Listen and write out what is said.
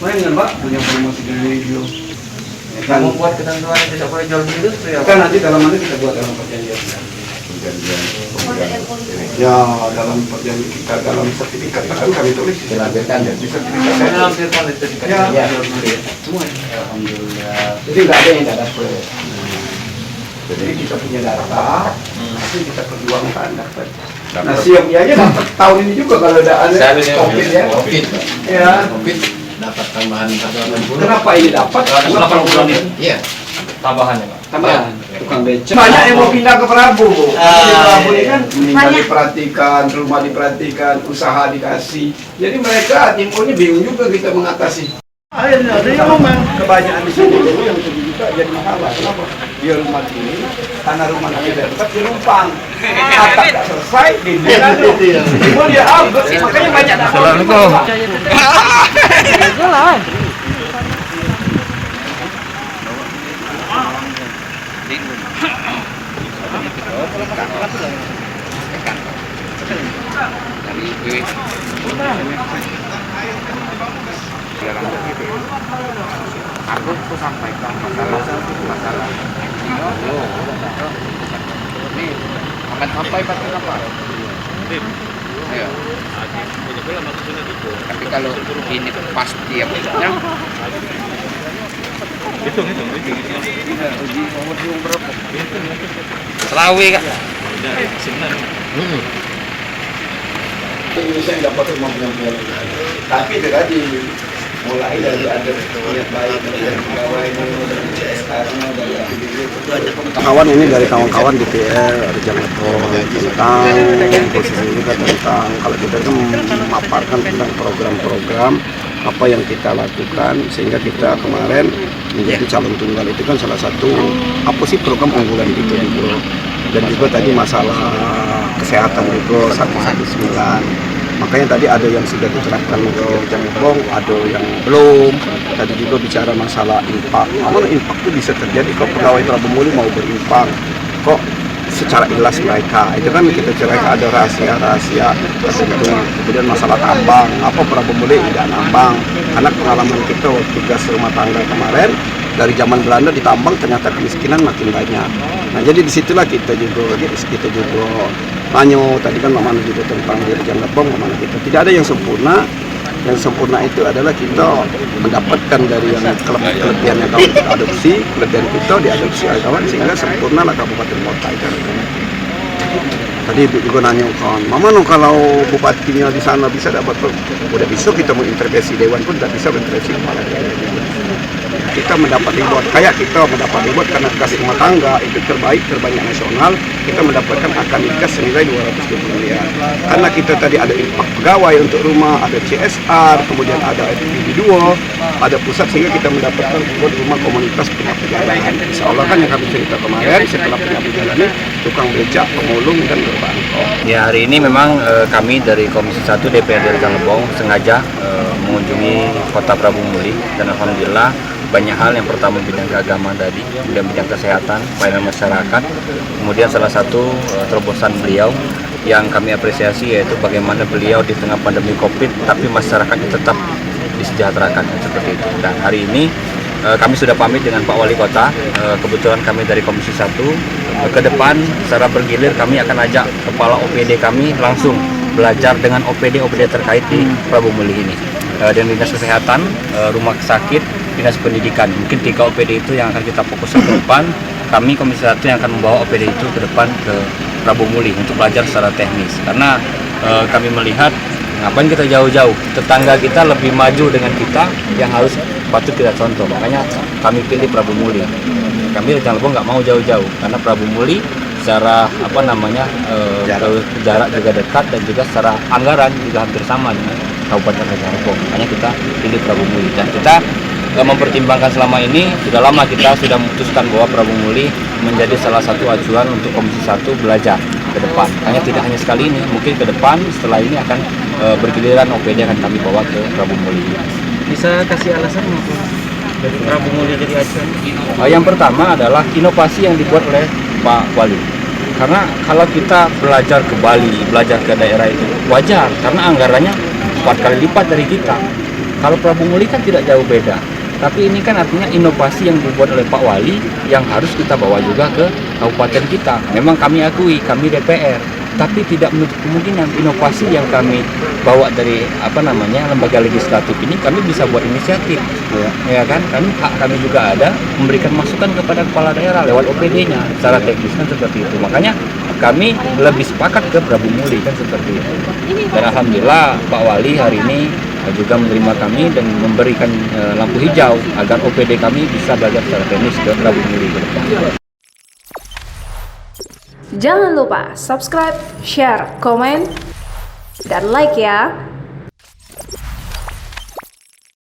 Main Mbak punya promosi di radio. Kamu buat ketentuan tidak boleh jual beli itu ya? Kan nanti dalamannya kita buat dalam perjanjian. Ya dalam perjanjian kita dalam sertifikat kan kami tulis. Dilampirkan ya? Di sertifikat. Saya lampirkan di sertifikat. Ya, semua. Alhamdulillah. Jadi nggak ada yang tidak dapat. Jadi kita punya data, nanti kita perjuangkan dapat. Nah siapnya dapat tahun ini juga kalau ada COVID ya. COVID. Ya. COVID dapat tambahan 160. Kenapa ini dapat? 180 ini. Iya. Tambahannya, Pak. Tambahan. Tukang beca. Banyak yang mau pindah ke Prabu. Di Prabu ini kan meninggal diperhatikan, rumah diperhatikan, usaha dikasih. Jadi mereka timurnya bingung juga kita mengatasi. Akhirnya ada yang memang kebanyakan di sini jadi yang juga jadi masalah. Kenapa? Dia rumah ini, tanah rumah kita tetap dinumpang. Atap tak selesai, dibilang semua dia habis. Makanya banyak anak. Assalamualaikum. Aku sampaikan masalah ini akan sampai pasti apa? Ya. Tapi kalau ini pasti ya maksudnya Hitung. uji umur berapa? Selawi, Kak. Ini saya dapat rumah punya. Tapi itu tadi mulai dari ada niat baik dari pegawai dari CSR-nya dari APBD itu aja. Kawan ini dari kawan-kawan DPR Rejang Lebong tentang posisi juga tentang kalau kita itu memaparkan tentang program-program apa yang kita lakukan sehingga kita kemarin menjadi calon tunggal itu kan salah satu apa sih program unggulan itu juga dan juga tadi masalah kesehatan juga 119. Makanya tadi ada yang sudah diterapkan ke Rejang Lebong, ada yang belum. Tadi juga bicara masalah infak. Mana infak itu bisa terjadi kalau pegawai Prabu Muli mau berinfak, kok secara ikhlas mereka. Itu kan kita cerita ada rahasia tertentu. Kemudian masalah tambang, apa Prabu Muli tidak nambang. Karena pengalaman kita waktu tugas rumah tangga kemarin, dari zaman Belanda ditambang ternyata kemiskinan makin banyak. Nah jadi disitulah kita juga tanya tadi kan Mama juga tentang di Rejang Lebong, Mama kita tidak ada yang sempurna. Yang sempurna itu adalah kita mendapatkan dari yang kelebihan yang kawan kita adopsi, kelebihan kita diadopsi oleh kawan sehingga sempurnalah kabupaten kota itu. Tadi Ibu juga nanya kawan, Mama no kalau bupatinya di sana bisa dapat, udah bisa kita mau intervensi dewan pun tidak bisa intervensi kepala daerah. Kita mendapat reward, kayak kita mendapat reward karena kas rumah tangga itu terbanyak nasional, kita mendapatkan akan kas senilai 220 miliar. Karena kita tadi ada infak pegawai untuk rumah, ada CSR, kemudian ada FPD 2, ada pusat sehingga kita mendapatkan reward rumah komunitas punya perjalanan. Insya Allah kan yang kami cerita kemarin setelah punya perjalanan, tukang becak, pemulung dan berbangkok. Ya hari ini memang kami dari Komisi 1 DPRD Rejang Lebong sengaja mengunjungi Kota Prabu Muli dan alhamdulillah banyak hal. Yang pertama bidang keagamaan tadi, kemudian bidang kesehatan, pelayanan masyarakat, kemudian salah satu terobosan beliau yang kami apresiasi yaitu bagaimana beliau di tengah pandemi COVID tapi masyarakatnya tetap disejahterakan seperti itu. Dan hari ini kami sudah pamit dengan Pak Wali Kota, kebetulan kami dari Komisi 1, ke depan secara bergilir kami akan ajak kepala OPD kami langsung belajar dengan OPD terkait di Prabu Muli ini. Dan dinas kesehatan, rumah sakit, dinas pendidikan. Mungkin 3 OPD itu yang akan kita fokuskan ke depan. Kami Komisi 1 yang akan membawa OPD itu ke depan ke Prabu Muli untuk belajar secara teknis. Karena kami melihat ngapain kita jauh-jauh, tetangga kita lebih maju dengan kita yang harus patut kita contoh. Makanya kami pilih Prabu Muli. Kami Rejang Lebong nggak mau jauh-jauh karena Prabu Muli secara jarak juga dekat dan juga secara anggaran juga hampir sama dengan Kabupaten Rejang Lebong. Makanya kita pilih Prabu Muli dan kita mempertimbangkan selama ini sudah lama kita sudah memutuskan bahwa Prabu Muli menjadi salah satu acuan untuk Komisi 1 belajar ke depan. Makanya tidak hanya sekali ini, mungkin ke depan setelah ini akan bergiliran OPD akan kami bawa ke Prabu Muli. Bisa kasih alasan mengapa dari Prabu Muli jadi acuan? Yang pertama adalah inovasi yang dibuat oleh Pak Wali. Karena kalau kita belajar ke Bali, belajar ke daerah itu wajar karena anggarannya 4 kali lipat dari kita. Kalau Prabu Muli kan tidak jauh beda. Tapi ini kan artinya inovasi yang dibuat oleh Pak Wali yang harus kita bawa juga ke kabupaten kita. Memang kami akui, kami DPR, tapi tidak menutup kemungkinan inovasi yang kami bawa dari lembaga legislatif ini kami bisa buat inisiatif, ya kan? Hak kami juga ada memberikan masukan kepada kepala daerah lewat OPD-nya, secara teknis kan seperti itu. Makanya kami lebih sepakat ke Prabu Muli kan seperti itu. Dan alhamdulillah Pak Wali hari ini juga menerima kami dan memberikan lampu hijau agar OPD kami bisa belajar secara teknis ke Prabu Muli ke depan. Jangan lupa subscribe, share, komen, dan like ya.